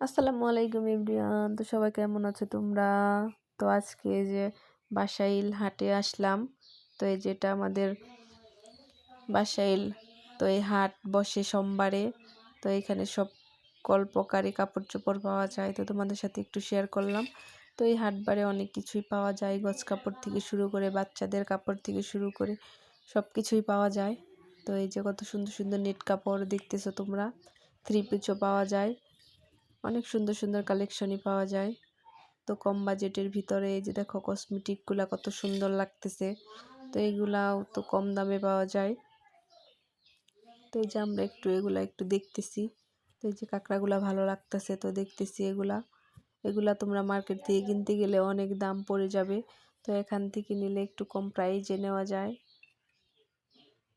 আসসালামু আলাইকুম এভরিওয়ান। তো সবাই কেমন আছো তোমরা? তো আজকে এই যে বাসাইল হাটে আসলাম। তো এই যেটা আমাদের বাসাইল। তো এই হাট বসে সোমবারে। তো এখানে সব প্রকারে কাপড় চোপড় পাওয়া যায়। তো তোমাদের সাথে একটু শেয়ার করলাম। তো এই হাটবারে অনেক কিছুই পাওয়া যায়, গজ কাপড় থেকে শুরু করে বাচ্চাদের কাপড় থেকে শুরু করে সব কিছুই পাওয়া যায়। তো এই যে কত সুন্দর সুন্দর নেট কাপড় দেখতেছো তোমরা, থ্রি পিসও পাওয়া যায়। অনেক সুন্দর সুন্দর কালেকশনই পাওয়া যায়। তো কম বাজেটের ভিতরে এই যে দেখো কসমেটিকগুলা কত সুন্দর লাগতেছে। তো এইগুলাও তো কম দামে পাওয়া যায়। তো এই যে আমরা এগুলা একটু দেখতেছি। তো এই যে কাঁকড়াগুলা ভালো লাগতেছে, তো দেখতেছি এগুলা তোমরা মার্কেট থেকে কিনতে গেলে অনেক দাম পড়ে যাবে। তো এখান থেকে নিলে একটু কম প্রাইজে নেওয়া যায়।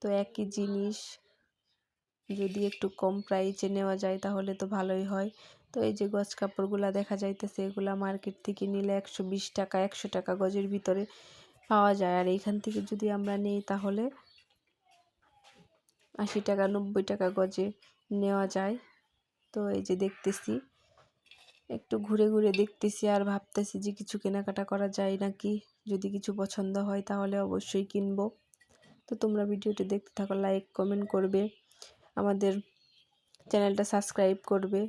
তো একই জিনিস যদি একটু কম প্রাইজে নেওয়া যায় তাহলে তো ভালোই হয়। তো এই যে গজ কাপড়গুলা দেখা যাইতেছে, এগুলা মার্কেট থেকে নিলে 120 টাকা 100 টাকা গজের ভিতরে পাওয়া যায়। আর এইখান থেকে যদি আমরা নিই তাহলে 80 টাকা 90 টাকা গজে নেওয়া যায়। তো এই যে দেখতেছি, একটু ঘুরে ঘুরে দেখতেছি আর ভাবতেছি যে কিছু কেনাকাটা করা যায় নাকি। যদি কিছু পছন্দ হয় তাহলে অবশ্যই কিনবো। তো তোমরা ভিডিওটি দেখতে থাকো, লাইক কমেন্ট করবে, আমাদের চ্যানেলটা সাবস্ক্রাইব করবে।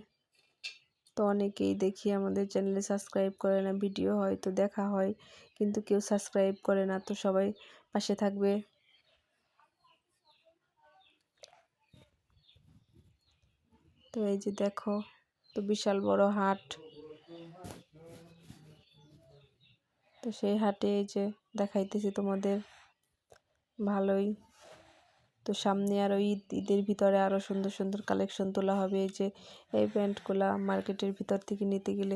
তো অনেকেই দেখি আমাদের চ্যানেলে সাবস্ক্রাইব করে না, ভিডিও হয়তো দেখা হয় কিন্তু কেউ সাবস্ক্রাইব করে না। তো সবাই পাশে থাকবে। তো এই যে দেখো, তো বিশাল বড় হাট। তো সেই হাটে এই যে দেখাইতেছি তোমাদের, ভালোই। তো সামনে আরো ঈদের ভিতরে আরো সুন্দর সুন্দর কালেকশন তোলা হবে। এই যে এই প্যান্টগুলা মার্কেটের ভিতর থেকে নিতে গেলে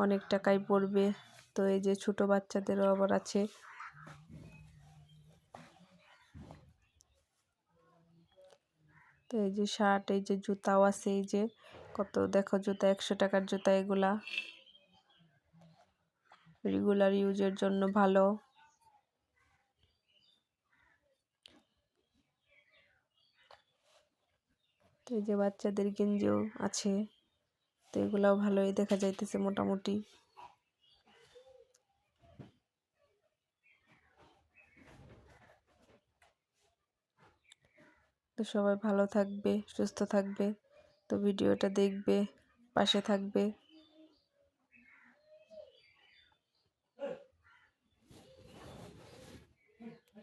অনেক টাকাই পড়বে। তো এই যে ছোট বাচ্চাদেরও আবার আছে। তো এই যে শার্ট, এই যে জুতাও আছে। এই যে কত দেখো জুতা, 100 টাকার জুতা। এগুলা রেগুলার ইউজের জন্য ভালো। তো এই যে বাচ্চাদের গেঞ্জিও আছে। তো এগুলাও ভালোই দেখা যাইতেছে মোটামুটি। তো সবাই ভালো থাকবে, সুস্থ থাকবে। তো ভিডিওটা দেখবে, পাশে থাকবে।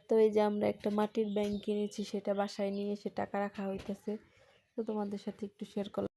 তো এই যে আমরা একটা মাটির ব্যাংক কিনেছি, সেটা বাসায় নিয়ে এসে টাকা রাখা হইতেছে। তো তোমাদের সাথে একটু শেয়ার করলাম।